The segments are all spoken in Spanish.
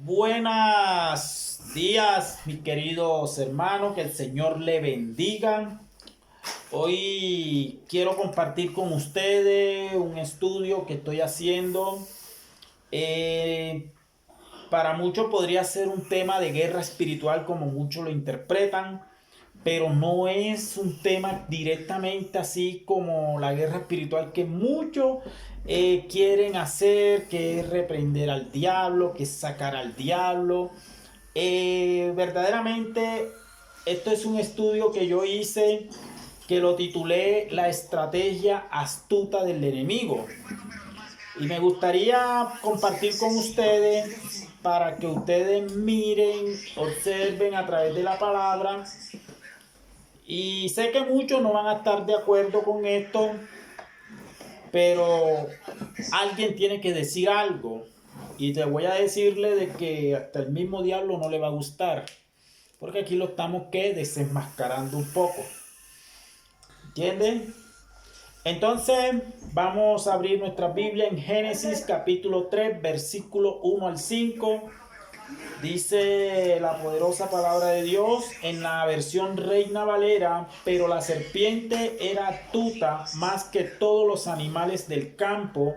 Buenos días, mis queridos hermanos, que el Señor le bendiga. Hoy quiero compartir con ustedes un estudio que estoy haciendo. Eh, para muchos podría ser un tema de guerra espiritual, como muchos lo interpretan, pero no es un tema directamente así como la guerra espiritual que muchos quieren hacer, que es reprender al diablo, que es sacar al diablo. Verdaderamente, esto es un estudio que yo hice que lo titulé La estrategia astuta del enemigo. Y me gustaría compartir con ustedes para que ustedes miren, observen a través de la palabra. Y sé que muchos no van a estar de acuerdo con esto, pero alguien tiene que decir algo. Y te voy a decirle de que hasta el mismo diablo no le va a gustar. Porque aquí lo estamos que desenmascarando un poco. ¿Entienden? Entonces vamos a abrir nuestra Biblia en Génesis capítulo 3, versículo 1 al 5. Dice la poderosa palabra de Dios en la versión Reina Valera: pero la serpiente era astuta más que todos los animales del campo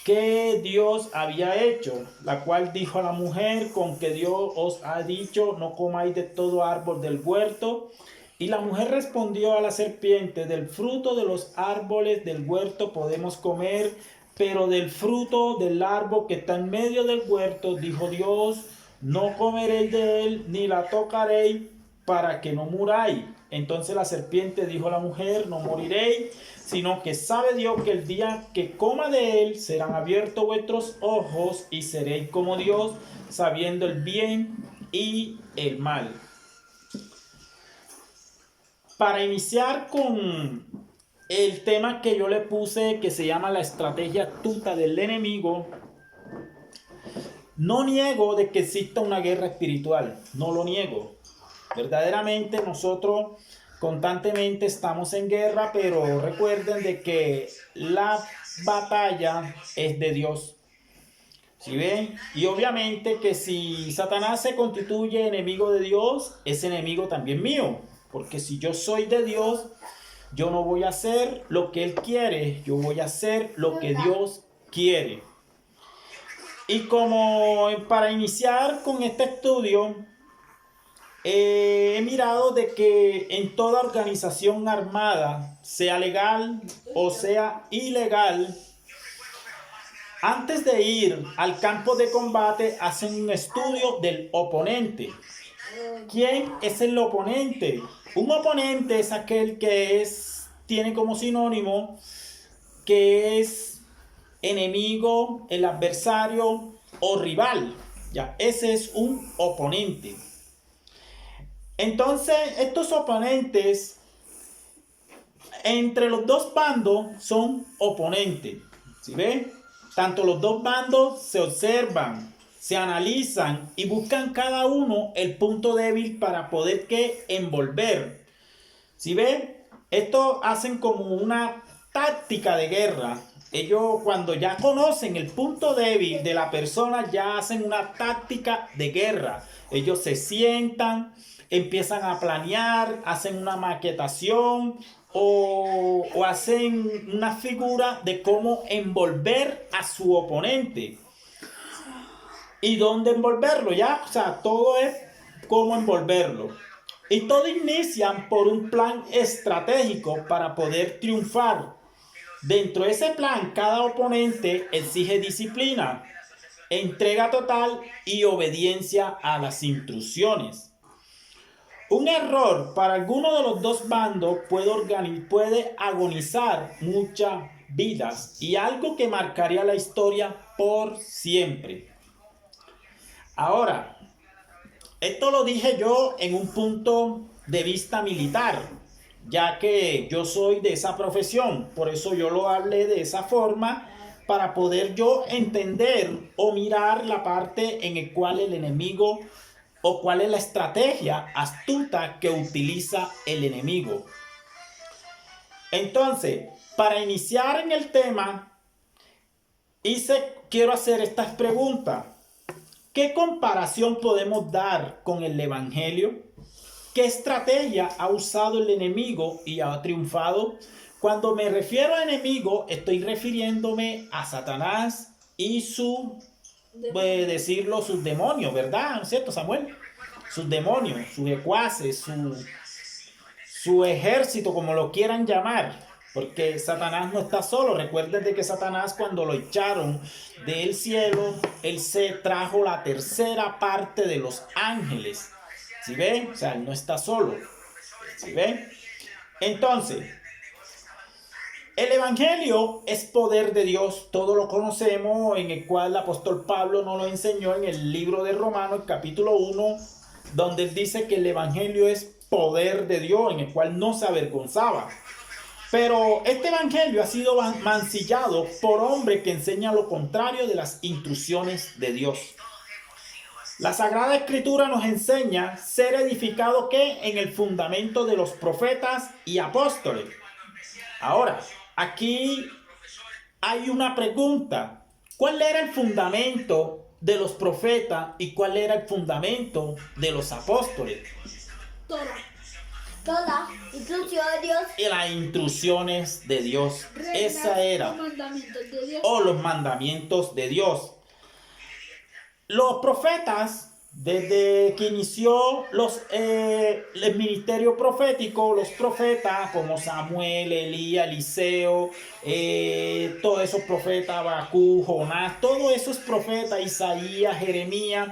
que Dios había hecho, la cual dijo a la mujer: con que Dios os ha dicho, no comáis de todo árbol del huerto. Y la mujer respondió a la serpiente: del fruto de los árboles del huerto podemos comer, pero del fruto del árbol que está en medio del huerto, dijo Dios, no comeréis de él, ni la tocaréis, para que no muráis. Entonces la serpiente dijo a la mujer: no moriréis, sino que sabe Dios que el día que coma de él serán abiertos vuestros ojos y seréis como Dios, sabiendo el bien y el mal. Para iniciar con el tema que yo le puse, que se llama la estrategia astuta del enemigo, no niego de que exista una guerra espiritual, no lo niego. Verdaderamente nosotros constantemente estamos en guerra, pero recuerden de que la batalla es de Dios. ¿Sí ven? Y obviamente que si Satanás se constituye enemigo de Dios, es enemigo también mío. Porque si yo soy de Dios, yo no voy a hacer lo que Él quiere, yo voy a hacer lo que Dios quiere. Y como para iniciar con este estudio, he mirado de que en toda organización armada, sea legal o sea ilegal, antes de ir al campo de combate hacen un estudio del oponente. ¿Quién es el oponente? Un oponente es aquel que tiene como sinónimo que es enemigo, el adversario o rival. Ya, ese es un oponente. Entonces, estos oponentes entre los dos bandos son oponentes. ¿Sí ven? Tanto los dos bandos se observan, se analizan y buscan cada uno el punto débil para poder envolver. ¿Sí ven? Esto hacen como una táctica de guerra. Ellos cuando ya conocen el punto débil de la persona ya hacen una táctica de guerra. Ellos se sientan, empiezan a planear, hacen una maquetación o hacen una figura de cómo envolver a su oponente. ¿Y dónde envolverlo? Ya, o sea, todo es cómo envolverlo. Y todo inicia por un plan estratégico para poder triunfar. Dentro de ese plan, cada oponente exige disciplina, entrega total y obediencia a las instrucciones. Un error para alguno de los dos bandos puede agonizar muchas vidas y algo que marcaría la historia por siempre. Ahora, esto lo dije yo en un punto de vista militar, ya que yo soy de esa profesión, por eso yo lo hablé de esa forma, para poder yo entender o mirar la parte en la cual el enemigo o cuál es la estrategia astuta que utiliza el enemigo. Entonces, para iniciar en el tema, quiero hacer estas preguntas. ¿Qué comparación podemos dar con el Evangelio? ¿Qué estrategia ha usado el enemigo y ha triunfado? Cuando me refiero a enemigo, estoy refiriéndome a Satanás y sus demonios, ¿verdad? ¿No es cierto, Samuel? Sus demonios, sus secuaces, su ejército, como lo quieran llamar. Porque Satanás no está solo. Recuerden de que Satanás, cuando lo echaron del cielo, él se trajo la tercera parte de los ángeles. ¿Sí ven? O sea, él no está solo. ¿Sí ven? Entonces, el Evangelio es poder de Dios. Todo lo conocemos, en el cual el apóstol Pablo nos lo enseñó en el libro de Romanos, capítulo 1, donde él dice que el Evangelio es poder de Dios, en el cual no se avergonzaba. Pero este evangelio ha sido mancillado por hombres que enseñan lo contrario de las instrucciones de Dios. La Sagrada Escritura nos enseña ser edificado ¿qué? En el fundamento de los profetas y apóstoles. Ahora, aquí hay una pregunta. ¿Cuál era el fundamento de los profetas y cuál era el fundamento de los apóstoles? Toda instrucción de Dios. Y las instrucciones de Dios. Esa era. Los mandamientos de Dios. O los mandamientos de Dios. Los profetas, desde que inició el ministerio profético, los profetas como Samuel, Elías, Eliseo, todos esos profetas, Habacuc, Jonás, todos esos profetas, Isaías, Jeremías,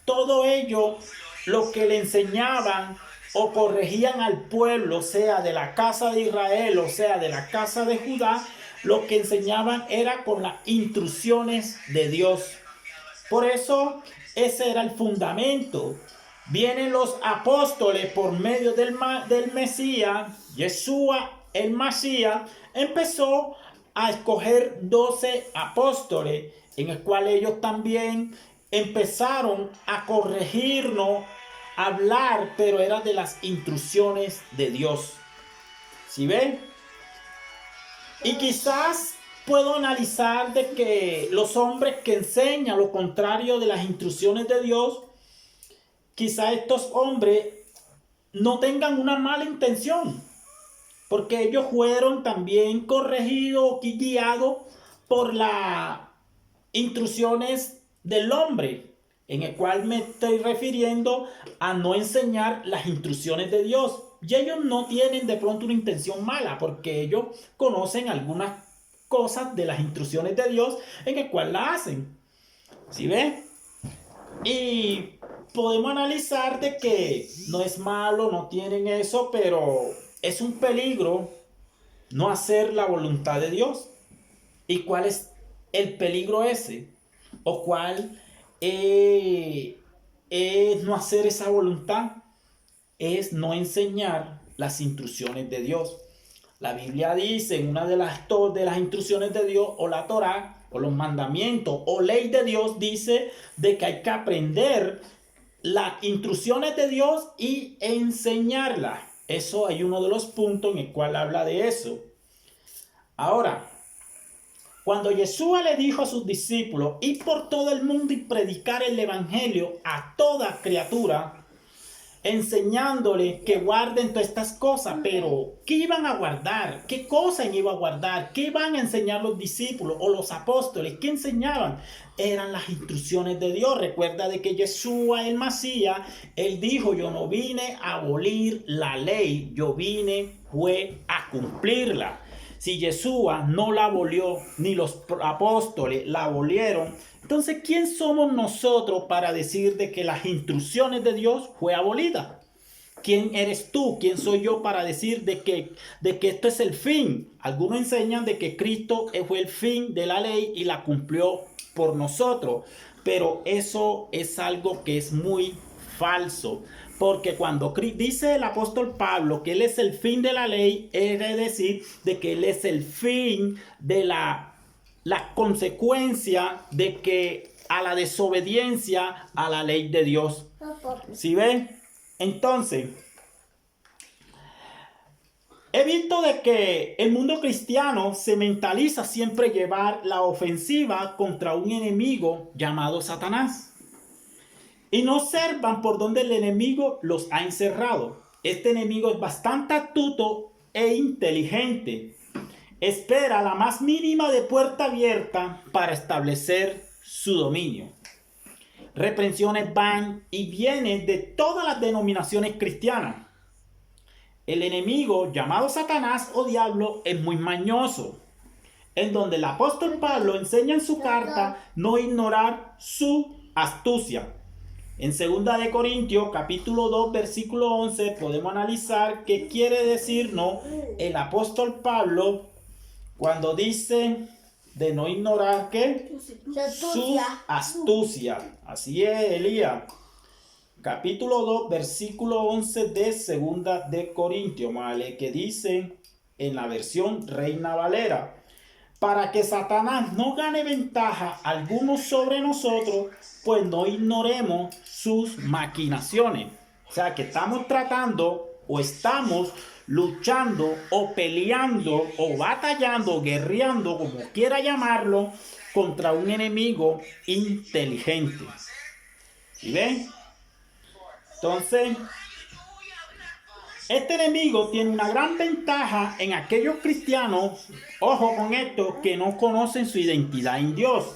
todo ello, lo que le enseñaban o corregían al pueblo, sea de la casa de Israel o sea de la casa de Judá, lo que enseñaban era con las instrucciones de Dios. Por eso ese era el fundamento. Vienen los apóstoles por medio del Mesías, Yeshua el Mesías, empezó a escoger 12 apóstoles, en el cual ellos también empezaron a corregirnos, hablar, pero era de las instrucciones de Dios. ¿Sí ven? Y quizás puedo analizar de que los hombres que enseñan lo contrario de las instrucciones de Dios, quizás estos hombres no tengan una mala intención, porque ellos fueron también corregidos y guiados por las instrucciones del hombre, en el cual me estoy refiriendo a no enseñar las instrucciones de Dios. Y ellos no tienen de pronto una intención mala, porque ellos conocen algunas cosas de las instrucciones de Dios en el cual la hacen. ¿Sí ven? Y podemos analizar de que no es malo, no tienen eso, pero es un peligro no hacer la voluntad de Dios. ¿Y cuál es el peligro ese? ¿O cuál es no hacer esa voluntad? Es no enseñar las instrucciones de Dios. La Biblia dice en una de las instrucciones de Dios, o la Torá, o los mandamientos, o ley de Dios, dice de que hay que aprender las instrucciones de Dios y enseñarlas. Eso hay uno de los puntos en el cual habla de eso. Ahora, cuando Yeshua le dijo a sus discípulos, ir por todo el mundo y predicar el evangelio a toda criatura, enseñándole que guarden todas estas cosas, pero ¿qué iban a guardar? ¿Qué cosas iban a guardar? ¿Qué iban a enseñar los discípulos o los apóstoles? ¿Qué enseñaban? Eran las instrucciones de Dios. Recuerda de que Yeshua el Mesías, él dijo, yo no vine a abolir la ley, yo vine fue a cumplirla. Si Yeshua no la abolió, ni los apóstoles la abolieron, entonces, ¿quién somos nosotros para decir de que las instrucciones de Dios fue abolida? ¿Quién eres tú? ¿Quién soy yo para decir de que esto es el fin? Algunos enseñan de que Cristo fue el fin de la ley y la cumplió por nosotros. Pero eso es algo que es muy falso. Porque cuando dice el apóstol Pablo que Él es el fin de la ley, es decir, de que Él es el fin de la consecuencia de que a la desobediencia a la ley de Dios. ¿Sí ven? Entonces, he visto de que el mundo cristiano se mentaliza siempre llevar la ofensiva contra un enemigo llamado Satanás. y no observan por donde el enemigo los ha encerrado. Este enemigo es bastante astuto e inteligente. Espera la más mínima de puerta abierta para establecer su dominio. Reprensiones van y vienen de todas las denominaciones cristianas. El enemigo llamado Satanás o diablo es muy mañoso, en donde el apóstol Pablo enseña en su carta no ignorar su astucia. En 2 de Corintios capítulo 2 versículo 11 podemos analizar qué quiere decirnos el apóstol Pablo cuando dice de no ignorar ¿qué? Su astucia. Así es, Elías. Capítulo 2 versículo 11 de 2 de Corintios, ¿vale? Que dice en la versión Reina Valera: para que Satanás no gane ventaja alguno sobre nosotros, pues no ignoremos sus maquinaciones. O sea, que estamos tratando o estamos luchando o peleando o batallando, guerreando, como quiera llamarlo, contra un enemigo inteligente. ¿Sí ven? Entonces, este enemigo tiene una gran ventaja en aquellos cristianos, ojo con esto, que no conocen su identidad en Dios.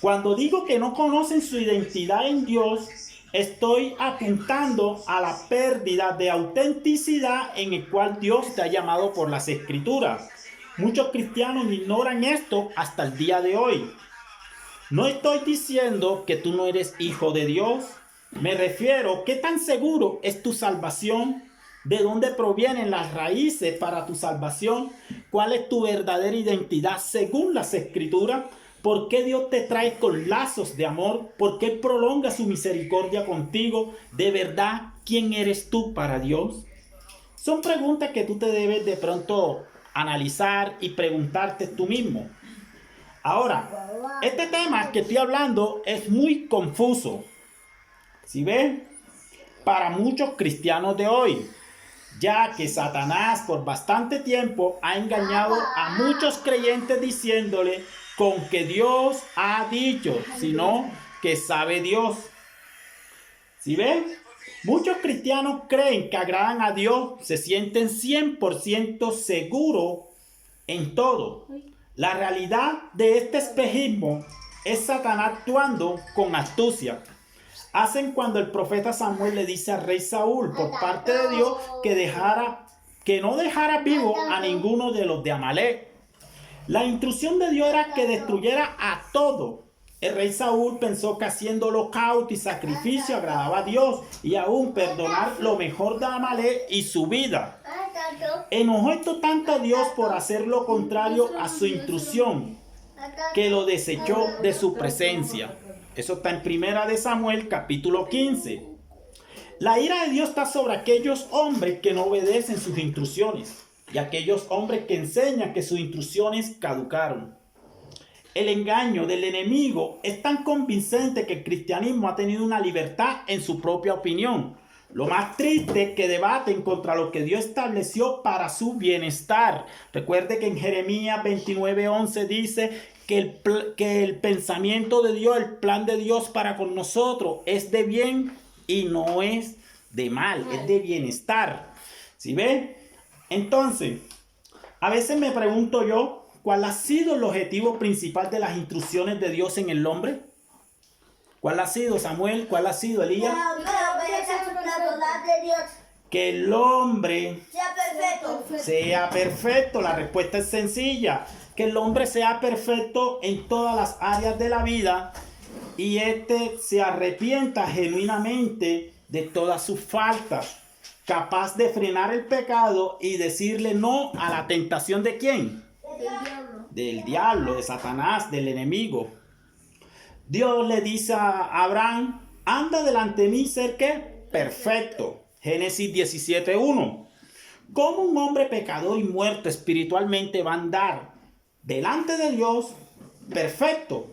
Cuando digo que no conocen su identidad en Dios, estoy apuntando a la pérdida de autenticidad en el cual Dios te ha llamado por las Escrituras. Muchos cristianos ignoran esto hasta el día de hoy. No estoy diciendo que tú no eres hijo de Dios. Me refiero, ¿qué tan seguro es tu salvación? ¿De dónde provienen las raíces para tu salvación? ¿Cuál es tu verdadera identidad según las Escrituras? ¿Por qué Dios te trae con lazos de amor? ¿Por qué prolonga su misericordia contigo? ¿De verdad quién eres tú para Dios? Son preguntas que tú te debes de pronto analizar y preguntarte tú mismo. Ahora, este tema que estoy hablando es muy confuso. ¿Sí ven? Para muchos cristianos de hoy, ya que Satanás por bastante tiempo ha engañado a muchos creyentes diciéndole con que Dios ha dicho, sino que sabe Dios. ¿Sí ven? Muchos cristianos creen que agradan a Dios, se sienten 100% seguros en todo. La realidad de este espejismo es Satanás actuando con astucia. Hacen cuando el profeta Samuel le dice al rey Saúl por parte de Dios que no dejara vivo a ninguno de los de Amalek. La instrucción de Dios era que destruyera a todo. El rey Saúl pensó que haciendo holocausto y sacrificio agradaba a Dios y aún perdonar lo mejor de Amalek y su vida. Enojó esto tanto a Dios por hacer lo contrario a su instrucción, que lo desechó de su presencia. Eso está en 1 de Samuel capítulo 15. La ira de Dios está sobre aquellos hombres que no obedecen sus instrucciones y aquellos hombres que enseñan que sus instrucciones caducaron. El engaño del enemigo es tan convincente que el cristianismo ha tenido una libertad en su propia opinión. Lo más triste es que debaten contra lo que Dios estableció para su bienestar. Recuerde que en Jeremías 29:11 dice que el pensamiento de Dios, el plan de Dios para con nosotros es de bien y no es de mal, es de bienestar. ¿Sí ven? Entonces, a veces me pregunto yo, ¿cuál ha sido el objetivo principal de las instrucciones de Dios en el hombre? ¿Cuál ha sido, Samuel? ¿Cuál ha sido, Elías? Que el hombre sea perfecto. La respuesta es sencilla. Que el hombre sea perfecto en todas las áreas de la vida y se arrepienta genuinamente de todas sus faltas, capaz de frenar el pecado y decirle no a la tentación ¿de quién? Del diablo, de Satanás, del enemigo. Dios le dice a Abraham, anda delante de mí, ser ¿qué? Perfecto. Génesis 17:1. ¿Cómo un hombre pecador y muerto espiritualmente va a andar delante de Dios perfecto?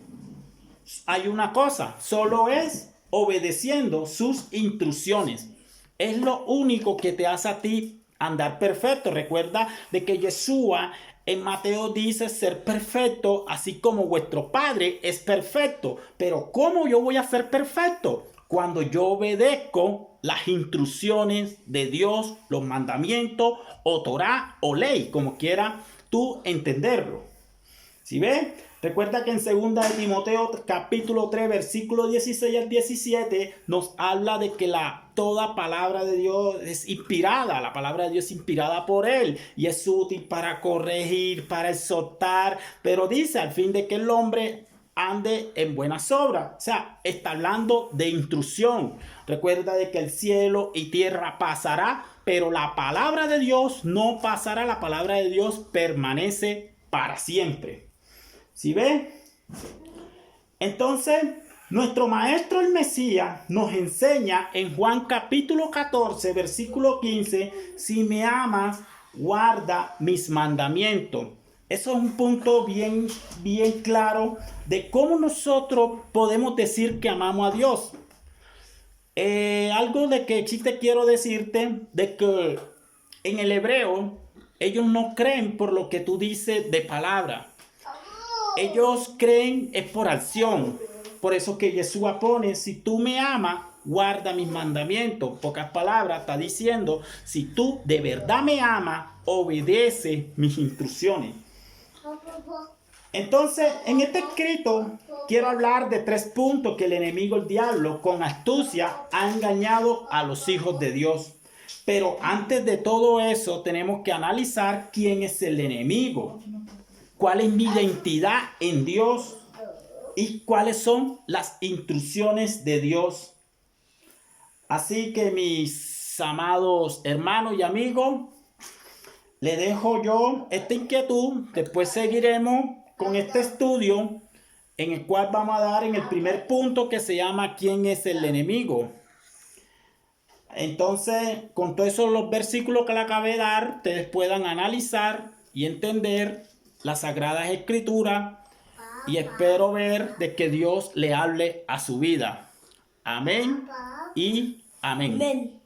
Hay una cosa, solo es obedeciendo sus instrucciones. Es lo único que te hace a ti andar perfecto. Recuerda de que Yeshua en Mateo dice ser perfecto, así como vuestro Padre es perfecto. Pero ¿cómo yo voy a ser perfecto? cuando yo obedezco las instrucciones de Dios, los mandamientos, o Torah, o ley, como quiera tú entenderlo. ¿Sí ves? Recuerda que en 2 de Timoteo capítulo 3 versículo 16 al 17 nos habla de que toda palabra de Dios es inspirada. La palabra de Dios es inspirada por Él y es útil para corregir, para exhortar. Pero dice al fin de que el hombre ande en buenas obras. O sea, está hablando de instrucción. Recuerda de que el cielo y tierra pasará, pero la palabra de Dios no pasará. La palabra de Dios permanece para siempre. ¿Sí ve? Entonces, nuestro maestro el Mesías nos enseña en Juan capítulo 14, versículo 15, si me amas, guarda mis mandamientos. Eso es un punto bien claro de cómo nosotros podemos decir que amamos a Dios. Algo de que sí te quiero decirte, de que en el hebreo, ellos no creen por lo que tú dices de palabra. Ellos creen es por acción. Por eso que Jesús pone, si tú me amas, guarda mis mandamientos. Pocas palabras, está diciendo, si tú de verdad me amas, obedece mis instrucciones. Entonces, en este escrito, quiero hablar de 3 puntos que el enemigo, el diablo, con astucia, ha engañado a los hijos de Dios. Pero antes de todo eso, tenemos que analizar quién es el enemigo. ¿Cuál es mi identidad en Dios? ¿Y cuáles son las instrucciones de Dios? Así que mis amados hermanos y amigos, le dejo yo esta inquietud. Después seguiremos con este estudio en el cual vamos a dar en el primer punto que se llama ¿quién es el enemigo? Entonces, con todos esos los versículos que le acabé de dar, ustedes puedan analizar y entender las Sagradas Escrituras y espero ver de que Dios le hable a su vida. Amén y amén.